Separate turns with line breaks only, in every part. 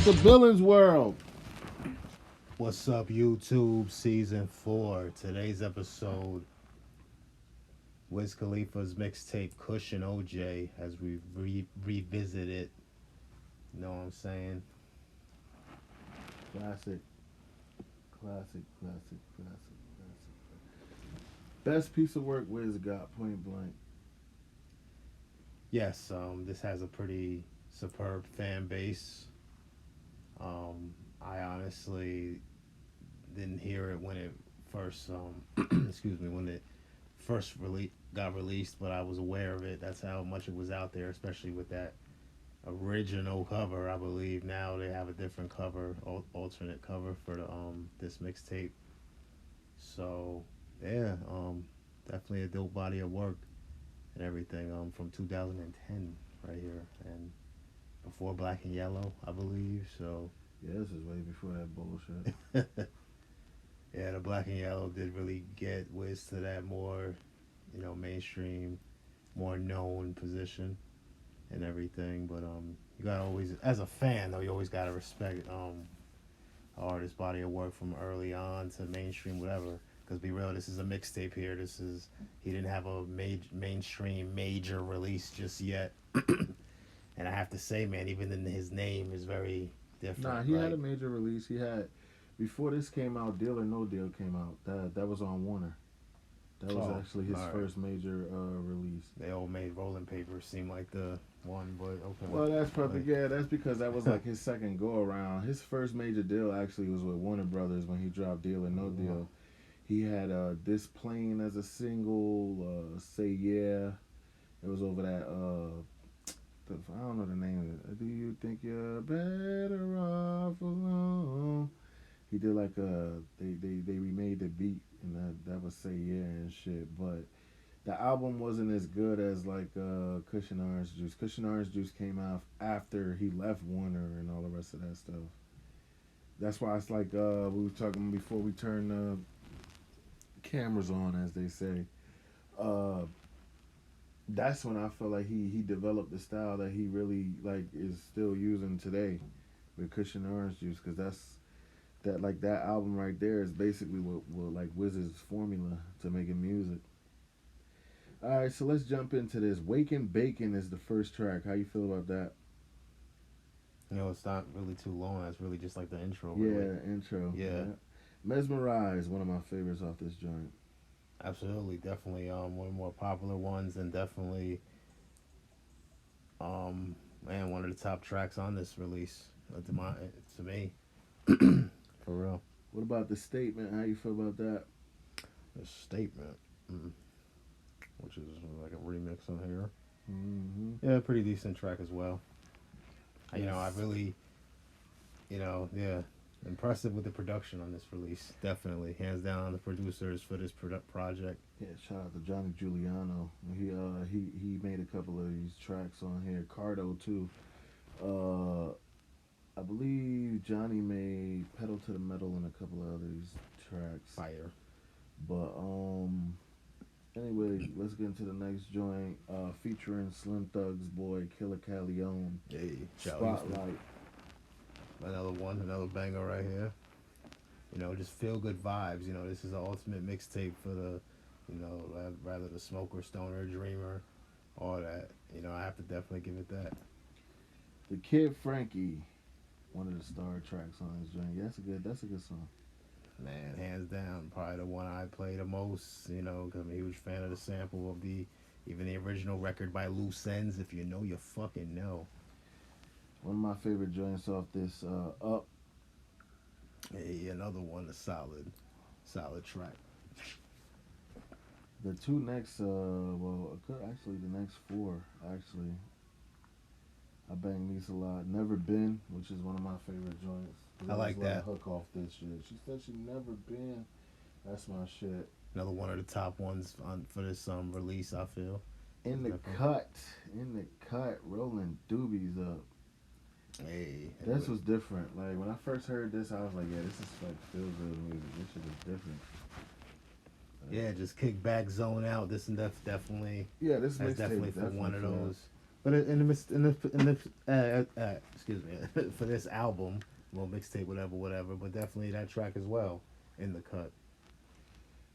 to Billins World.
What's up, YouTube? Season 4. Today's episode, Wiz Khalifa's mixtape Kush and OJ as we revisit it. You know what I'm saying?
Classic. Classic. Best piece of work Wiz got, point blank.
Yes, this has a pretty superb fan base. I honestly didn't hear it when it first, excuse me, when it first got released, but I was aware of it. That's how much it was out there, especially with that original cover. I believe now they have a different cover, alternate cover for the this mixtape. So yeah, definitely a dope body of work and everything. From 2010 right here, and before Black and Yellow, I believe. So
Yeah, this is way before that bullshit.
yeah, the Black and Yellow did really get Wiz to that more, mainstream, more known position and everything. But you gotta always, as a fan though, you always gotta respect artist body of work from early on to mainstream, whatever. Because be real, this is a mixtape here. He didn't have a mainstream major release just yet. And I have to say, man, even in his name is very different.
Nah, he had a major release. He had before this came out, Deal or No Deal came out. That was on Warner. That was actually his first major release.
They all made Rolling Papers seem like the one, but okay.
Well, that's probably that's because that was like his second go around. His first major deal actually was with Warner Brothers when he dropped Deal or No Deal. He had This Plane as a single, Say Yeah. It was over that I don't know the name of it. Do you think you're better off alone? He did like they remade the beat, and that was Say Yeah and shit. But the album wasn't as good as like Kush and Orange Juice. Kush and Orange Juice came out after he left Warner and all the rest of that stuff. That's why it's like we were talking before we turned the cameras on, as they say. That's when I feel like he developed the style that he really like is still using today with Kush and Orange Juice, because that album right there is basically what like Wiz's formula to making music. All right, so let's jump into this. Waking Bacon is the first track. How you feel about that?
It's not really too long. It's really just like the intro.
Yeah,
really.
Intro.
Yeah.
Mesmerize, one of my favorites off this joint.
Absolutely, definitely one of the more popular ones, and definitely one of the top tracks on this release to me. For real.
What about The Statement? How you feel about that?
The Statement, which is like a remix on here.
Mm-hmm.
Yeah, pretty decent track as well. Yes. I really, impressive with the production on this release. Definitely, hands down, the producers for this project.
Yeah, shout out to Johnny Giuliano. He made a couple of these tracks on here. Cardo too. I believe Johnny made Pedal to the Metal and a couple of others tracks.
Fire.
But anyway, let's get into the next joint. Featuring Slim Thug's boy Killer Calione.
Hey,
Spotlight.
Another banger right here. Just feel good vibes. This is the ultimate mixtape for the, rather the smoker, stoner, dreamer, all that. I have to definitely give it that.
The Kid Frankie, one of the star tracks on this joint. Yeah, that's a good song.
Man, hands down, probably the one I play the most. Cause I'm a huge fan of the sample of even the original record by Loose Ends. If you know, you fucking know.
One of my favorite joints off this, Up.
Hey, another one, a solid track.
The two next, actually the next four, actually. I bang these a lot. Never Been, which is one of my favorite joints.
I like that.
Hook off this shit. She said she never been. That's my shit.
Another one of the top ones for this release, I feel.
In the cut, rolling doobies up.
Hey,
this was different. Like when I first heard this, I was like, yeah, this is like feel good music. This shit is different.
Yeah, just kick back, zone out. This and definitely.
Yeah, this is
definitely for one of those. But excuse me, for this album, well, mixtape, whatever, whatever. But definitely that track as well in the cut.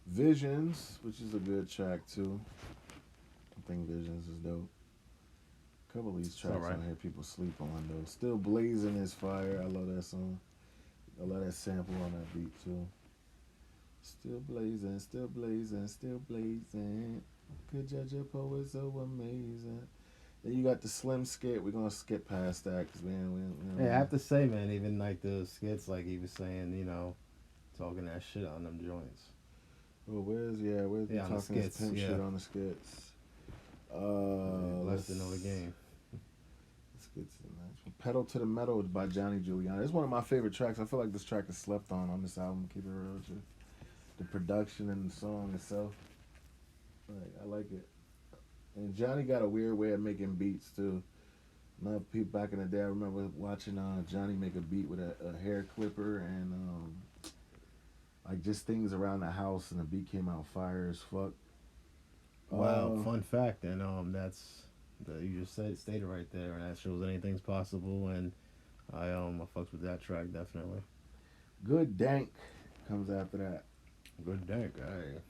Visions, which is a good track too. I think Visions is dope. A couple of these
It's all
tracks
right.
on here people sleep on though. Still Blazing is fire. I love that song. I love that sample on that beat too. Still blazing, still blazing, still blazing. Could judge a poet so amazing. Then you got the Slim skit. We're gonna skip past that because man,
Yeah, I have to say, man, even like the skits, like he was saying, talking that shit on them joints.
well, where's the
Yeah, on the
talking his
skits.
pimp
Yeah,
shit on the skits?
blessed
Let's
to know the game.
let's get to the next one. Pedal to the Metal by Johnny Giuliani. It's one of my favorite tracks. I feel like this track is slept on this album. Keep it real with you. The production and the song itself, like I like it. And Johnny got a weird way of making beats too. Now, people back in the day, I remember watching Johnny make a beat with a hair clipper and like just things around the house, and the beat came out fire as fuck.
Wow,
Uh,
fun fact, and that's that you just said stated right there, and that shows anything's possible. And I fucks with that track definitely.
Good Dank comes after that.
Good day, guy.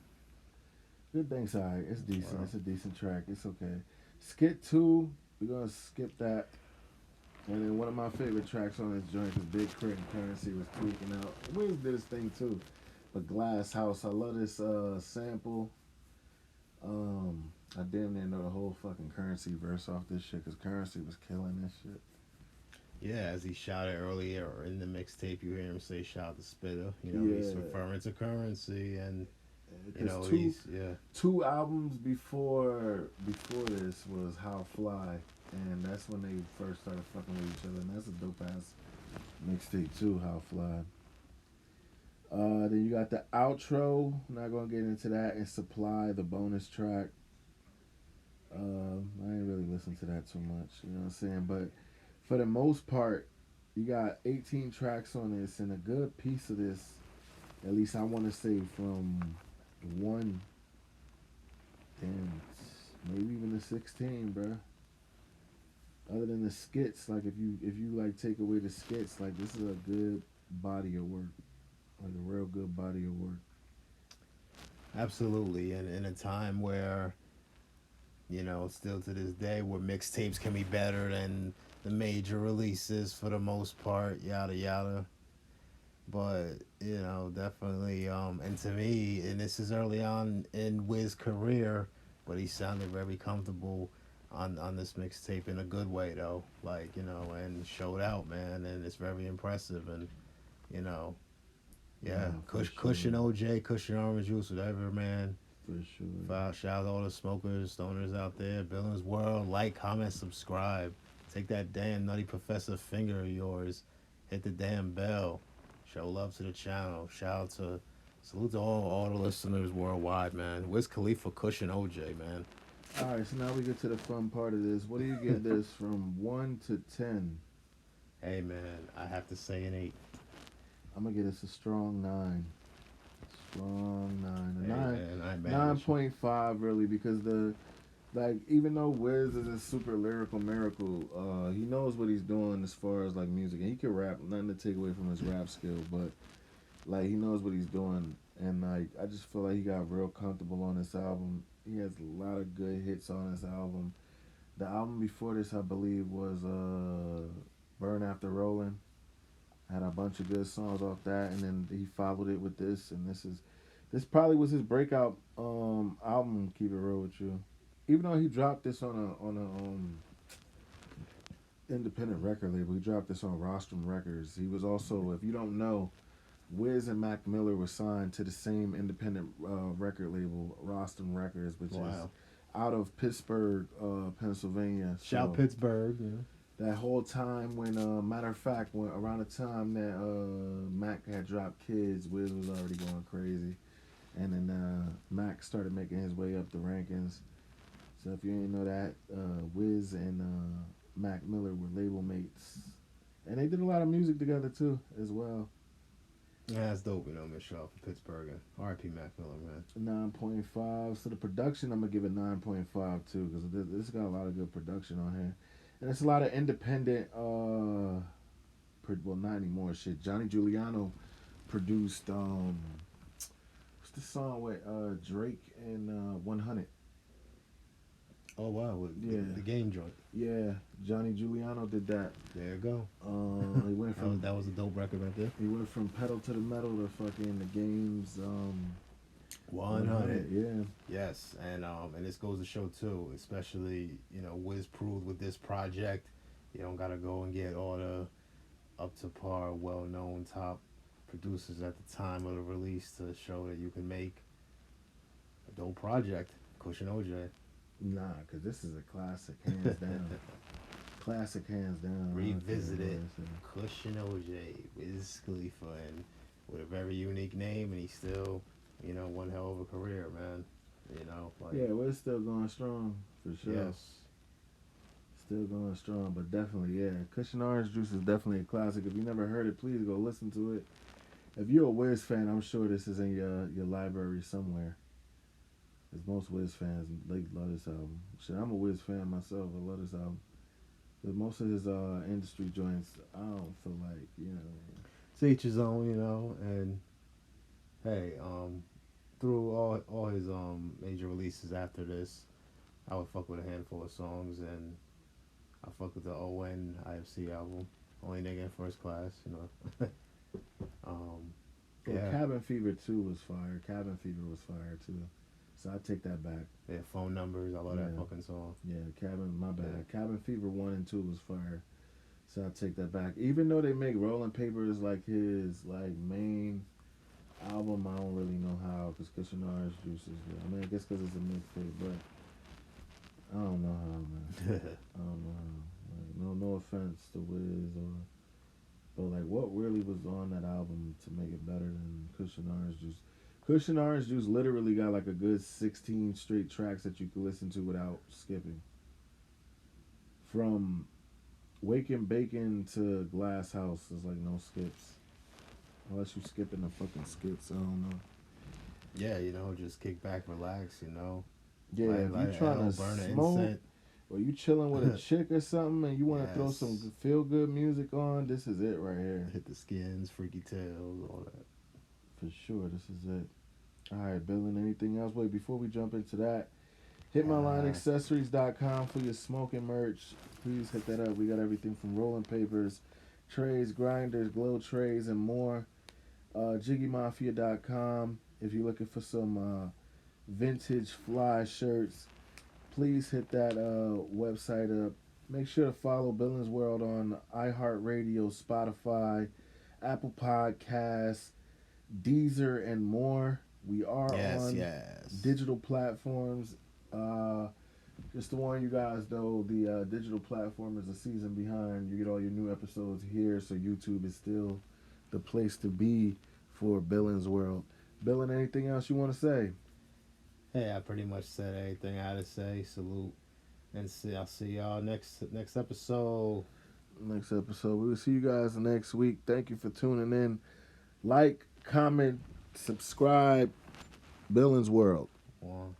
Good Dank's alright. It's decent.
Wow.
It's a decent track. It's okay. Skit 2, we're gonna skip that. And then one of my favorite tracks on this joint is Big Crit and Currency was tweaking out. Wiz did his thing too. But Glass House, I love this sample. I damn near know the whole fucking Currency verse off this shit because Currency was killing this shit.
Yeah, as he shouted earlier in the mixtape, you hear him say "shout out to Spitter." He's
Yeah,
referring to Currency, and
because
he's yeah.
two albums before this was How Fly, and that's when they first started fucking with each other, and that's a dope ass mixtape too, How Fly. Then you got the outro. I'm not gonna get into that. And Supply, the bonus track. I ain't really listened to that too much. You know what I'm saying? But for the most part, you got 18 tracks on this, and a good piece of this, at least I want to say from one, and maybe even the 16, bruh. Other than the skits, like if you like take away the skits, like this is a good body of work, like a real good body of work.
Absolutely, and in a time where still to this day, where mixtapes can be better than the major releases for the most part, yada yada. But definitely, and to me, and this is early on in Wiz's career, but he sounded very comfortable on this mixtape in a good way though, like and showed out, man, and it's very impressive, and you know, yeah,
No, for
Kush
sure,
and OJ, Kush and Orange Juice, whatever, man.
for sure.
Shout out all the smokers, stoners out there. Billings World, like, comment, subscribe. Take that damn nutty professor finger of yours. Hit the damn bell. Show love to the channel. Salute to all the listeners worldwide, man. Where's Khalifa, Kush, and OJ, man?
All right, so now we get to the fun part of this. What do you give this from 1 to 10?
Hey, man, I have to say an 8.
I'm gonna give this a strong 9. Strong 9. A
Hey,
9.
man, I man.
9.5 really, because even though Wiz is a super lyrical miracle, he knows what he's doing as far as like music, and he can rap. Nothing to take away from his rap skill, but like he knows what he's doing, and like I just feel like he got real comfortable on this album. He has a lot of good hits on this album. The album before this, I believe, was Burn After Rolling. Had a bunch of good songs off that, and then he followed it with this, and this probably was his breakout album. Keep it real with you, even though he dropped this on a independent record label. He dropped this on Rostrum Records. He was also, if you don't know, Wiz and Mac Miller were signed to the same independent record label, Rostrum Records, which is
Wow.
out of Pittsburgh, Pennsylvania.
Shout
So
Pittsburgh. Yeah.
that whole time when, matter of fact, when around the time that Mac had dropped Kids, Wiz was already going crazy, and then Mac started making his way up the rankings. So if you didn't know that, Wiz and Mac Miller were label mates, and they did a lot of music together too, as well.
Yeah, that's dope, you know, Michelle from Pittsburgh. And R.I.P. Mac Miller, man.
9.5. So the production, I'm gonna give it 9.5 too, because this got a lot of good production on here, and it's a lot of independent. Well, not anymore. Shit, Johnny Giuliano produced. What's the song with Drake and 100?
Oh, wow. With
Yeah,
the game joint.
yeah. Johnny Giuliano did that.
There you go.
He went from
That was a dope record right there.
he went from pedal to the metal to fucking the games.
100.
Yeah.
Yes, and this goes to show too, especially, you know, Wiz proved with this project, you don't gotta go and get all the up to par, well known top producers at the time of the release to show that you can make a dope project. Kush and OJ.
Nah, because this is a classic, hands down. Classic, hands down.
Revisited. Kush and OJ, Wiz Khalifa, and with a very unique name, and he's still, you know, one hell of a career, man. You know, like,
Yeah, we're still going strong, for sure.
yes.
Still going strong, but definitely, yeah. Kush and Orange Juice is definitely a classic. If you never heard it, please go listen to it. If you're a Wiz fan, I'm sure this is in your library somewhere. Because most Wiz fans, they love this album. Shit, I'm a Wiz fan myself. I love this album. But most of his industry joints, I don't feel like, you know.
To each his own, you know, and hey, through all his major releases after this, I would fuck with a handful of songs, and I fuck with the ON IFC album, Only Nigga in First Class, you know.
Yeah,
Yeah.
Cabin Fever 2 was fire. Cabin Fever was fire, too. So I take that back.
Yeah, Phone Numbers, I love that
Yeah.
fucking song.
Yeah, my bad.
Yeah.
Cabin Fever 1 and 2 was fire. So I take that back. Even though they make Rolling Papers like his main album, I don't really know how, because Kush and Orange Juice is good. I mean, I guess because it's a mixtape, but I don't know how, man. I don't know how. Like, no offense to Wiz, but like, what really was on that album to make it better than Kush and Orange Juice? Kush and Orange Juice literally got like a good 16 straight tracks that you could listen to without skipping. From Waking Bacon to Glass House is like no skips. Unless you skipping the fucking skits, I don't know.
Yeah, you know, just kick back, relax, you know.
Yeah, if you trying to
burn an
smoke,
incense.
or you chilling with a chick or something, and you want to throw
Yes.
some feel good music on, this is it right here.
Hit the Skins, Freaky Tales, all that.
For sure, this is it. All right, Billin, anything else? Wait, before we jump into that, hitmylineaccessories.com for your smoking merch. Please hit that up. We got everything from rolling papers, trays, grinders, glow trays, and more. JiggyMafia.com. If you're looking for some vintage fly shirts, please hit that website up. Make sure to follow Billins World on iHeartRadio, Spotify, Apple Podcasts, Deezer, and more. We are on digital platforms. Just to warn you guys, though, the digital platform is a season behind. You get all your new episodes here, so YouTube is still the place to be for Billins World. Billin, anything else you want to say?
Hey, I pretty much said everything I had to say. Salute, and I'll see y'all next episode.
Next episode. We will see you guys next week. Thank you for tuning in. Like, comment, subscribe. Billins World.
One.